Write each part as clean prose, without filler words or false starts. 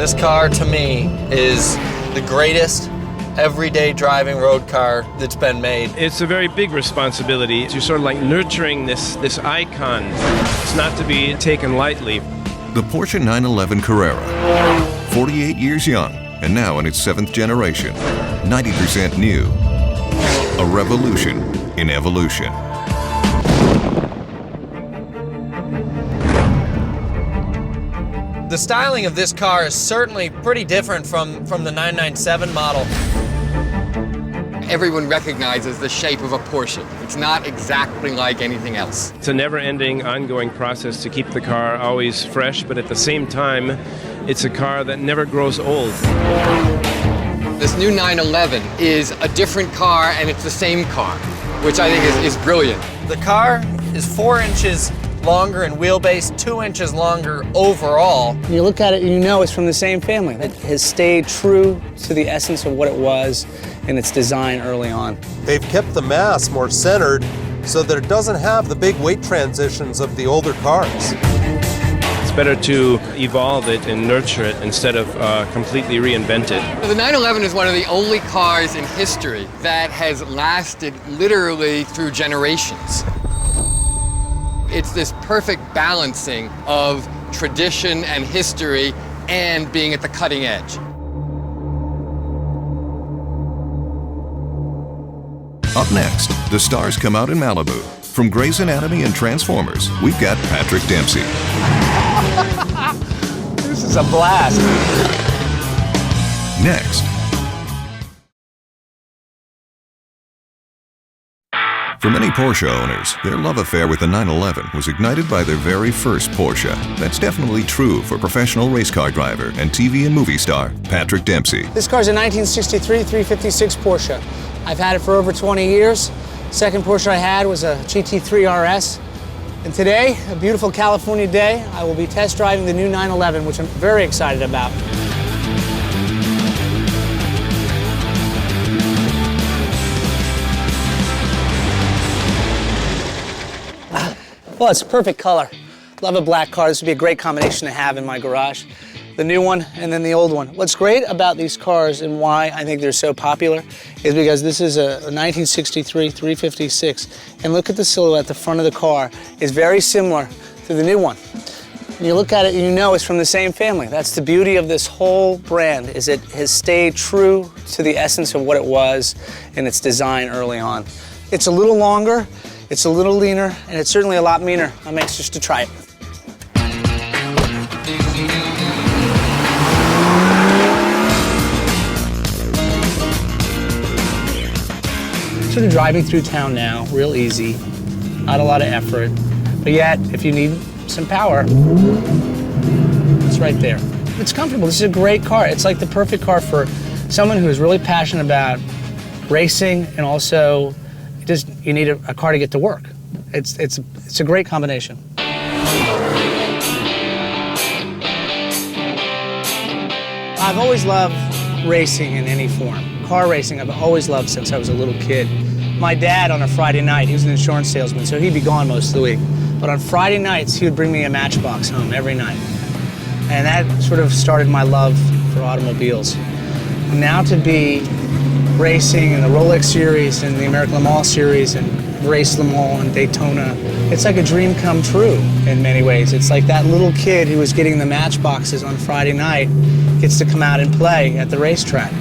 This car, to me, is the greatest everyday driving road car that's been made. It's a very big responsibility. You're sort of like nurturing this icon. It's not to be taken lightly. The Porsche 911 Carrera, 48 years young and now in its 7th generation, 90% new. A revolution in evolution. The styling of this car is certainly pretty different from the 997 model. Everyone recognizes the shape of a Porsche. It's not exactly like anything else. It's a never-ending, ongoing process to keep the car always fresh, but at the same time, it's a car that never grows old. This new 911 is a different car, and it's the same car, which I think is brilliant. The car is 4 inches longer in wheelbase, 2 inches longer overall. You look at it and you know it's from the same family. It has stayed true to the essence of what it was in its design early on. They've kept the mass more centered so that it doesn't have the big weight transitions of the older cars. It's better to evolve it and nurture it instead of completely reinvent it. The 911 is one of the only cars in history that has lasted literally through generations. It's this perfect balancing of tradition and history and being at the cutting edge. Up next, the stars come out in Malibu. From Grey's Anatomy and Transformers, we've got Patrick Dempsey. This is a blast. Next. For many Porsche owners, their love affair with the 911 was ignited by their very first Porsche. That's definitely true for professional race car driver and TV and movie star Patrick Dempsey. This car's a 1963 356 Porsche. I've had it for over 20 years. Second Porsche I had was a GT3 RS. And today, a beautiful California day, I will be test driving the new 911, which I'm very excited about. Well, it's a perfect color. Love a black car. This would be a great combination to have in my garage. The new one and then the old one. What's great about these cars and why I think they're so popular is because this is a 1963 356. And look at the silhouette. The front of the car is very similar to the new one. When you look at it, you know it's from the same family. That's the beauty of this whole brand, is it has stayed true to the essence of what it was in its design early on. It's a little longer, it's a little leaner, and it's certainly a lot meaner. I'm anxious to try it. Sort of driving through town now, real easy, not a lot of effort, but yet, if you need some power, it's right there. It's comfortable. This is a great car. It's like the perfect car for someone who is really passionate about racing and also just you need a car to get to work. It's a great combination. I've always loved racing in any form. Car racing I've always loved since I was a little kid. My dad on a Friday night, he was an insurance salesman, so he'd be gone most of the week. But on Friday nights, he would bring me a Matchbox home every night. And that sort of started my love for automobiles. And now to be racing in the Rolex series and the American Le Mans series and race Le Mans and Daytona, it's like a dream come true in many ways. It's like that little kid who was getting the Matchboxes on Friday night gets to come out and play at the racetrack.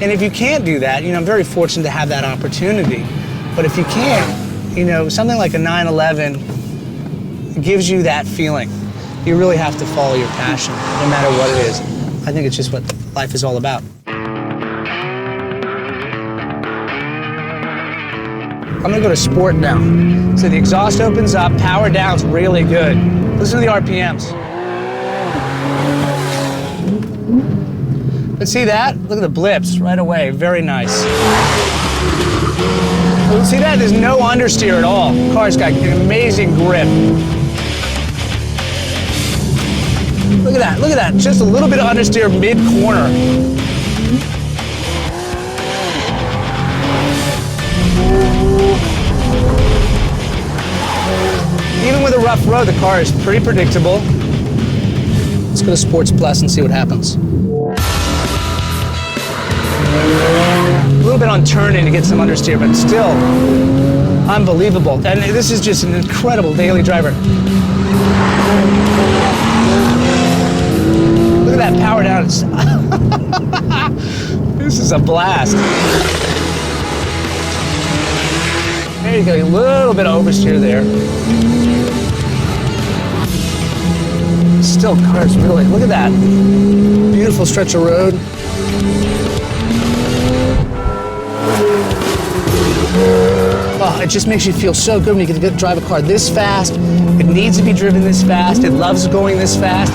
And if you can't do that, I'm very fortunate to have that opportunity. But if you can't, something like a 911 gives you that feeling. You really have to follow your passion, no matter what it is. I think it's just what life is all about. I'm gonna go to sport now. So the exhaust opens up, power down's really good. Listen to the RPMs. But see that? Look at the blips right away, very nice. See that? There's no understeer at all. The car's got an amazing grip. Look at that, just a little bit of understeer mid-corner. Even with a rough road, the car is pretty predictable. Let's go to Sports Plus and see what happens. A little bit on turning to get some understeer, but still unbelievable. And this is just an incredible daily driver. Look at that power down. This is a blast. There you go, a little bit of oversteer there. Still cars really, look at that. Beautiful stretch of road. Oh, it just makes you feel so good when you get to drive a car this fast. It needs to be driven this fast. It loves going this fast.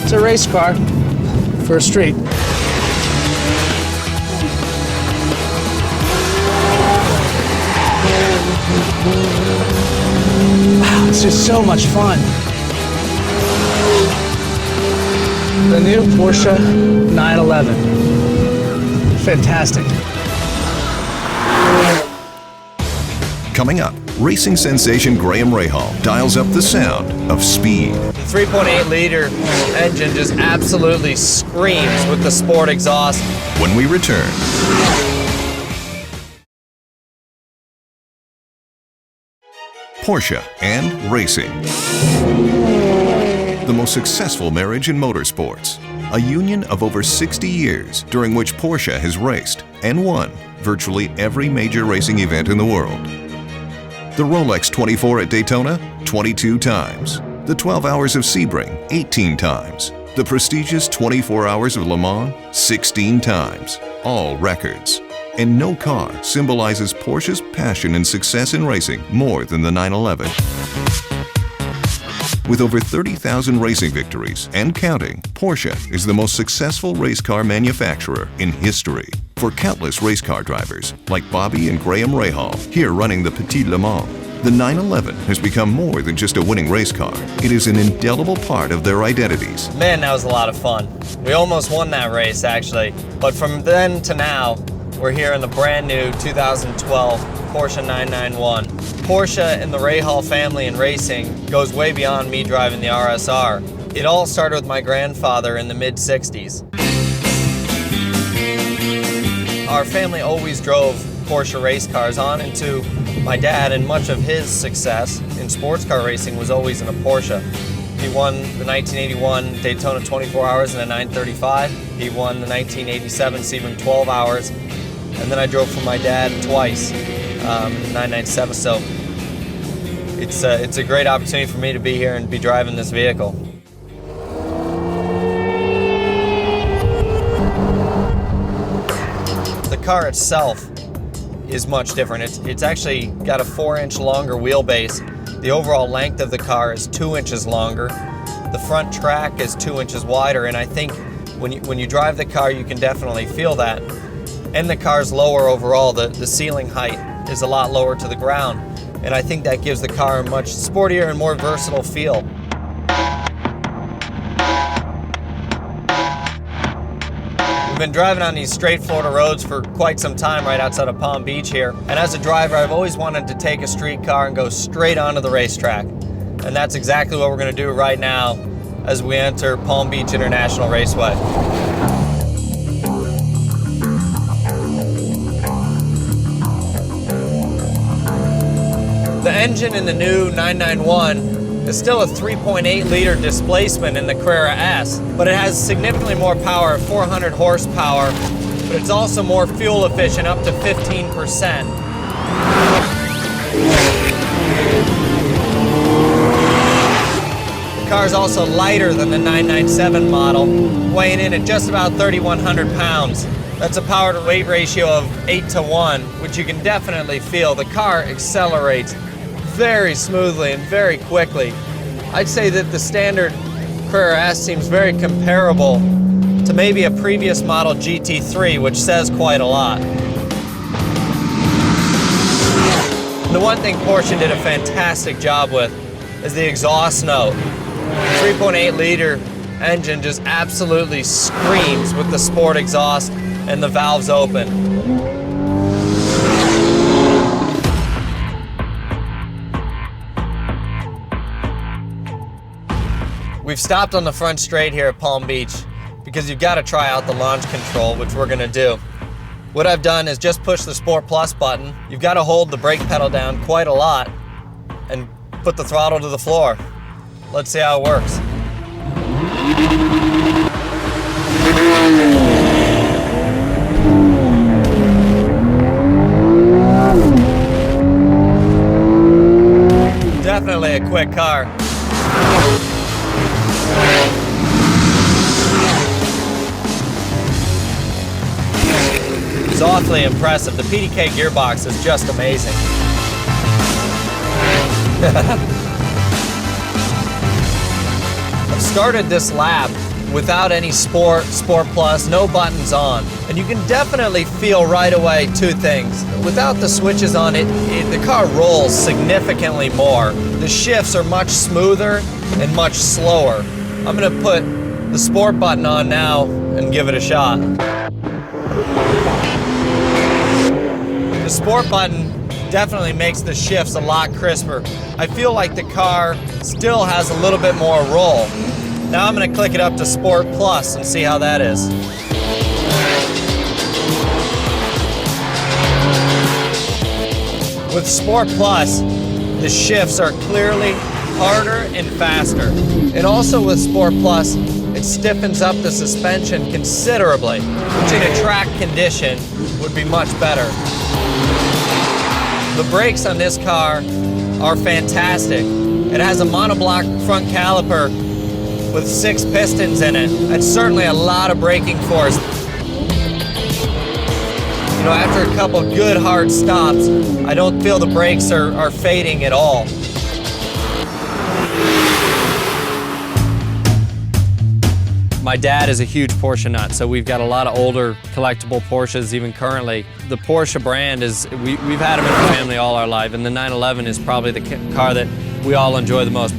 It's a race car for a street. Wow, it's just so much fun. The new Porsche 911. Fantastic. Coming up, racing sensation Graham Rahal dials up the sound of speed. The 3.8-liter engine just absolutely screams with the sport exhaust. When we return, Porsche and racing. The most successful marriage in motorsports. A union of over 60 years during which Porsche has raced and won virtually every major racing event in the world. The Rolex 24 at Daytona, 22 times. The 12 Hours of Sebring, 18 times. The prestigious 24 Hours of Le Mans, 16 times. All records. And no car symbolizes Porsche's passion and success in racing more than the 911. With over 30,000 racing victories and counting, Porsche is the most successful race car manufacturer in history. For countless race car drivers, like Bobby and Graham Rahal, here running the Petit Le Mans, the 911 has become more than just a winning race car. It is an indelible part of their identities. Man, that was a lot of fun. We almost won that race, actually. But from then to now, we're here in the brand new 2012 Porsche 991. Porsche and the Rahal family in racing goes way beyond me driving the RSR. It all started with my grandfather in the mid-60s. Our family always drove Porsche race cars on into my dad, and much of his success in sports car racing was always in a Porsche. He won the 1981 Daytona 24 Hours in a 935. He won the 1987 Sebring 12 Hours. And then I drove for my dad twice, 997. So it's a great opportunity for me to be here and be driving this vehicle. The car itself is much different. It's actually got a 4-inch longer wheelbase. The overall length of the car is 2 inches longer. The front track is 2 inches wider, and I think when you drive the car, you can definitely feel that. And the car's lower overall. The ceiling height is a lot lower to the ground, and I think that gives the car a much sportier and more versatile feel. We've been driving on these straight Florida roads for quite some time right outside of Palm Beach here, and as a driver, I've always wanted to take a street car and go straight onto the racetrack. And that's exactly what we're going to do right now as we enter Palm Beach International Raceway. The engine in the new 991 is still a 3.8-liter displacement in the Carrera S, but it has significantly more power, 400 horsepower, but it's also more fuel efficient, up to 15%. The car is also lighter than the 997 model, weighing in at just about 3,100 pounds. That's a power to weight ratio of 8:1, which you can definitely feel. The car accelerates very smoothly and very quickly. I'd say that the standard Carrera S seems very comparable to maybe a previous model GT3, which says quite a lot. The one thing Porsche did a fantastic job with is the exhaust note. The 3.8-liter engine just absolutely screams with the sport exhaust and the valves open. We've stopped on the front straight here at Palm Beach because you've got to try out the launch control, which we're gonna do. What I've done is just push the Sport Plus button. You've got to hold the brake pedal down quite a lot and put the throttle to the floor. Let's see how it works. Definitely a quick car. It's awfully impressive. The PDK gearbox is just amazing. I've started this lap without any Sport Plus, no buttons on. And you can definitely feel right away two things. Without the switches on, the car rolls significantly more. The shifts are much smoother and much slower. I'm gonna put the Sport button on now and give it a shot. The Sport button definitely makes the shifts a lot crisper. I feel like the car still has a little bit more roll. Now I'm gonna click it up to Sport Plus and see how that is. With Sport Plus, the shifts are clearly harder and faster. And also with Sport Plus, it stiffens up the suspension considerably, which in a track condition would be much better. The brakes on this car are fantastic. It has a monoblock front caliper with 6 pistons in it. That's certainly a lot of braking force. You know, after a couple good hard stops, I don't feel the brakes are fading at all. My dad is a huge Porsche nut, so we've got a lot of older collectible Porsches even currently. The Porsche brand is, we've had them in our family all our life, and the 911 is probably the car that we all enjoy the most.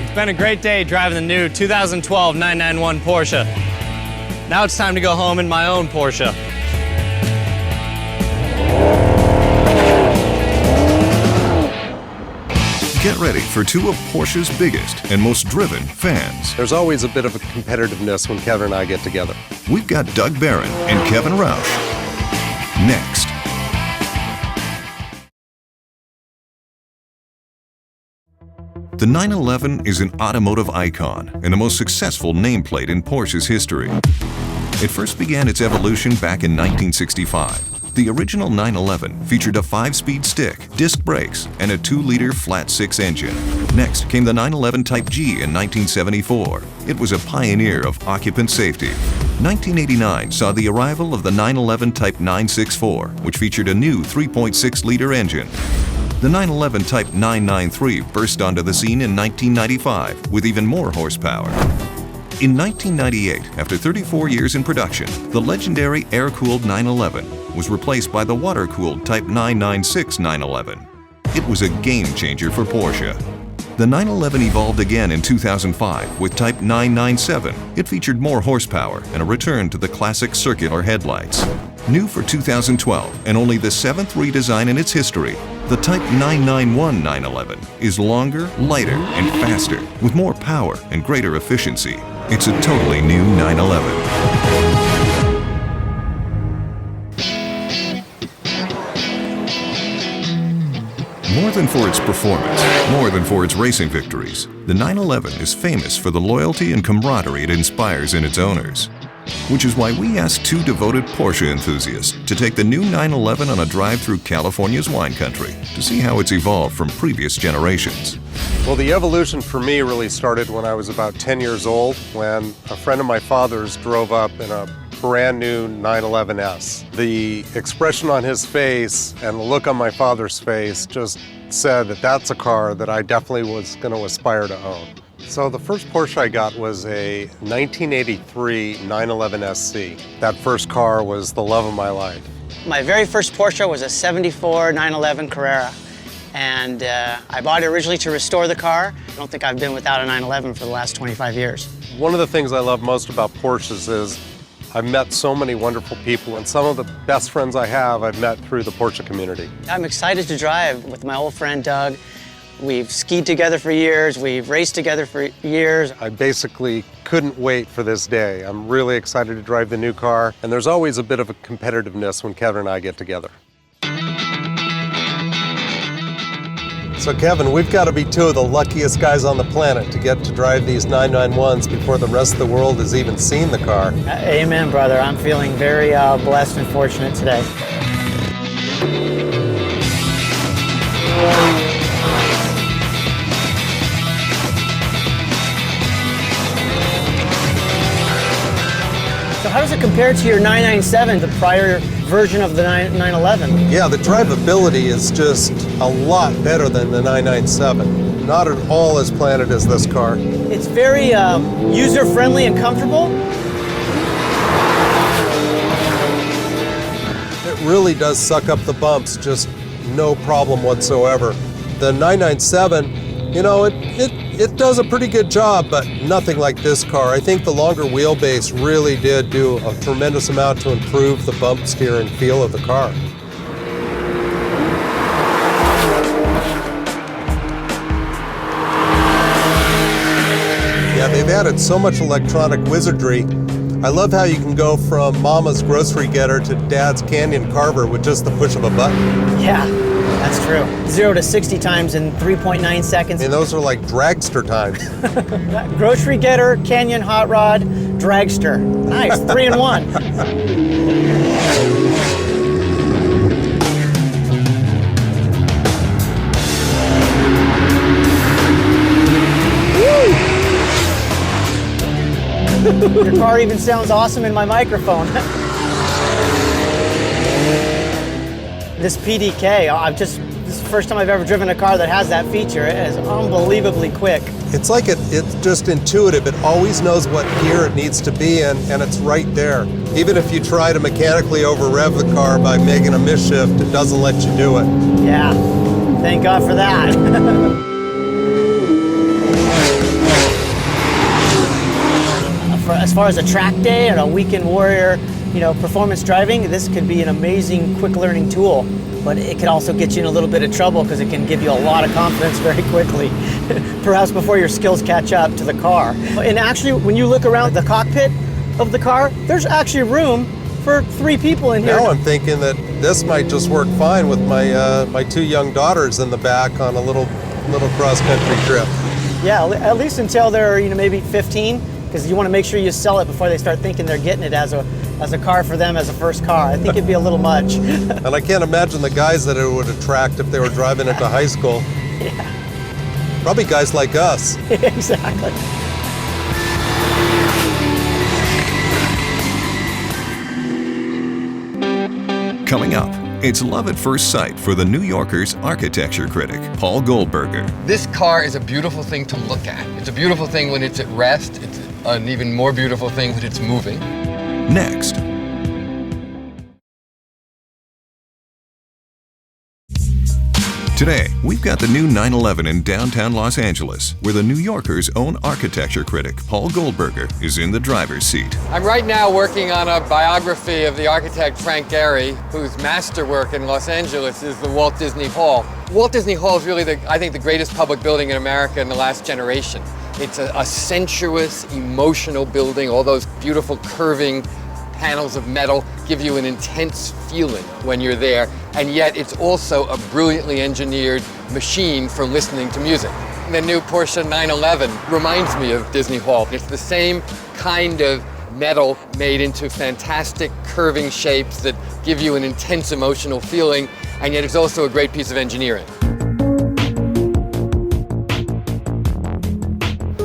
It's been a great day driving the new 2012 991 Porsche. Now it's time to go home in my own Porsche. Get ready for two of Porsche's biggest and most driven fans. There's always a bit of a competitiveness when Kevin and I get together. We've got Doug Barron and Kevin Roush. Next. The 911 is an automotive icon and the most successful nameplate in Porsche's history. It first began its evolution back in 1965. The original 911 featured a 5-speed stick, disc brakes, and a 2-liter flat-6 engine. Next came the 911 Type G in 1974. It was a pioneer of occupant safety. 1989 saw the arrival of the 911 Type 964, which featured a new 3.6-liter engine. The 911 Type 993 burst onto the scene in 1995 with even more horsepower. In 1998, after 34 years in production, the legendary air-cooled 911 was replaced by the water-cooled Type 996 911. It was a game-changer for Porsche. The 911 evolved again in 2005 with Type 997. It featured more horsepower and a return to the classic circular headlights. New for 2012 and only the 7th redesign in its history, the Type 991 911 is longer, lighter, and faster with more power and greater efficiency. It's a totally new 911. More than for its performance, more than for its racing victories, the 911 is famous for the loyalty and camaraderie it inspires in its owners. Which is why we asked two devoted Porsche enthusiasts to take the new 911 on a drive through California's wine country to see how it's evolved from previous generations. Well, the evolution for me really started when I was about 10 years old, when a friend of my father's drove up in a brand new 911S. The expression on his face and the look on my father's face just said that that's a car that I definitely was going to aspire to own. So the first Porsche I got was a 1983 911 SC. That first car was the love of my life. My very first Porsche was a 74 911 Carrera. And I bought it originally to restore the car. I don't think I've been without a 911 for the last 25 years. One of the things I love most about Porsches is I've met so many wonderful people, and some of the best friends I have I've met through the Porsche community. I'm excited to drive with my old friend Doug. We've skied together for years. We've raced together for years. I basically couldn't wait for this day. I'm really excited to drive the new car, and there's always a bit of a competitiveness when Kevin and I get together. So Kevin, we've got to be two of the luckiest guys on the planet to get to drive these 991s before the rest of the world has even seen the car. Amen, brother. I'm feeling very blessed and fortunate today. So how does it compare to your 997, the prior version of the 911? Yeah, the drivability is just a lot better than the 997. Not at all as planted as this car. It's very user-friendly and comfortable. It really does suck up the bumps, just no problem whatsoever. The 997, you know, it does a pretty good job, but nothing like this car. I think the longer wheelbase really did do a tremendous amount to improve the bump steering feel of the car. Yeah, they've added so much electronic wizardry. I love how you can go from Mama's grocery getter to Dad's Canyon Carver with just the push of a button. Yeah, that's true. 0 to 60 times in 3.9 seconds. And those are like dragster times. Grocery getter, Canyon hot rod, dragster. Nice, 3 in 1. Your car even sounds awesome in my microphone. This PDK, this is the first time I've ever driven a car that has that feature. It is unbelievably quick. It's like it's just intuitive. It always knows what gear it needs to be in, and it's right there. Even if you try to mechanically over-rev the car by making a misshift, it doesn't let you do it. Yeah, thank God for that. As far as a track day and a weekend warrior, performance driving, this could be an amazing quick learning tool, but it could also get you in a little bit of trouble because it can give you a lot of confidence very quickly, perhaps before your skills catch up to the car. And actually, when you look around the cockpit of the car, there's actually room for 3 people in here. Now I'm thinking that this might just work fine with my 2 young daughters in the back on a little cross-country trip. Yeah, at least until they're maybe 15. Because you want to make sure you sell it before they start thinking they're getting it as a car for them as a first car. I think it'd be a little much. And I can't imagine the guys that it would attract if they were driving it to high school. Yeah. Probably guys like us. Exactly. Coming up, it's love at first sight for the New Yorker's architecture critic, Paul Goldberger. This car is a beautiful thing to look at. It's a beautiful thing when it's at rest. It's an even more beautiful thing when it's moving. Next. Today, we've got the new 911 in downtown Los Angeles, where the New Yorker's own architecture critic, Paul Goldberger, is in the driver's seat. I'm right now working on a biography of the architect Frank Gehry, whose masterwork in Los Angeles is the Walt Disney Hall. Walt Disney Hall is really, I think, the greatest public building in America in the last generation. It's a sensuous, emotional building. All those beautiful curving panels of metal give you an intense feeling when you're there, and yet it's also a brilliantly engineered machine for listening to music. The new Porsche 911 reminds me of Disney Hall. It's the same kind of metal made into fantastic curving shapes that give you an intense emotional feeling, and yet it's also a great piece of engineering.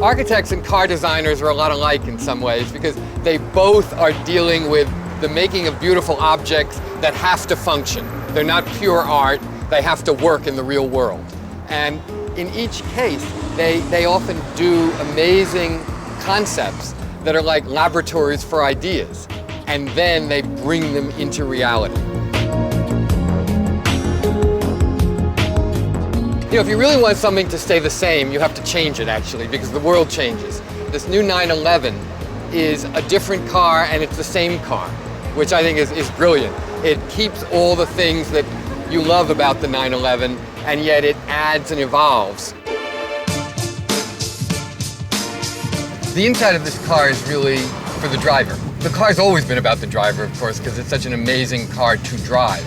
Architects and car designers are a lot alike in some ways because they both are dealing with the making of beautiful objects that have to function. They're not pure art, they have to work in the real world. And in each case, they often do amazing concepts that are like laboratories for ideas, and then they bring them into reality. If you really want something to stay the same, you have to change it, actually, because the world changes. This new 911 is a different car, and it's the same car, which I think is brilliant. It keeps all the things that you love about the 911, and yet it adds and evolves. The inside of this car is really for the driver. The car's always been about the driver, of course, because it's such an amazing car to drive.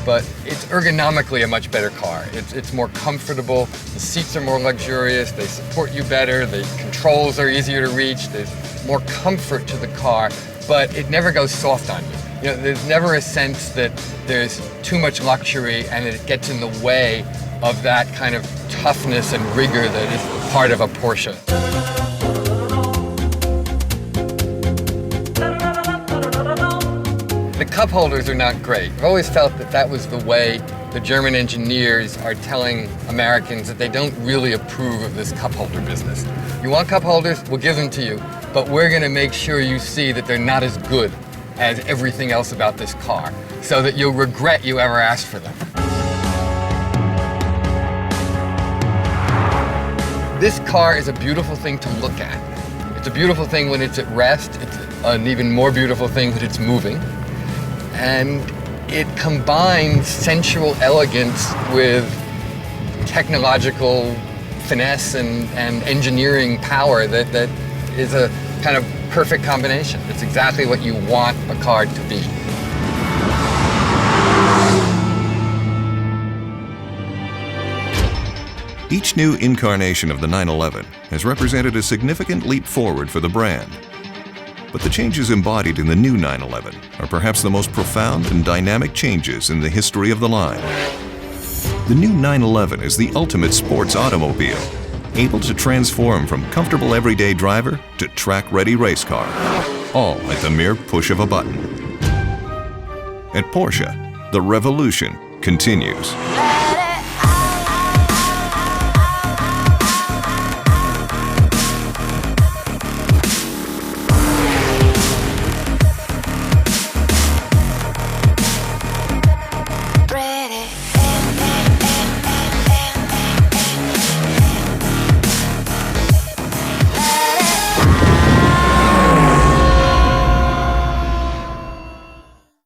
But it's ergonomically a much better car. It's more comfortable, the seats are more luxurious, they support you better, the controls are easier to reach, there's more comfort to the car, but it never goes soft on you. You know, there's never a sense that there's too much luxury and that it gets in the way of that kind of toughness and rigor that is part of a Porsche. The cup holders are not great. I've always felt that that was the way the German engineers are telling Americans that they don't really approve of this cup holder business. You want cup holders? We'll give them to you, but we're gonna make sure you see that they're not as good as everything else about this car, so that you'll regret you ever asked for them. This car is a beautiful thing to look at. It's a beautiful thing when it's at rest. It's an even more beautiful thing when it's moving. And it combines sensual elegance with technological finesse and engineering power that is a kind of perfect combination. It's exactly what you want a car to be. Each new incarnation of the 911 has represented a significant leap forward for the brand. But the changes embodied in the new 911 are perhaps the most profound and dynamic changes in the history of the line. The new 911 is the ultimate sports automobile, able to transform from comfortable everyday driver to track-ready race car, all at the mere push of a button. At Porsche, the revolution continues.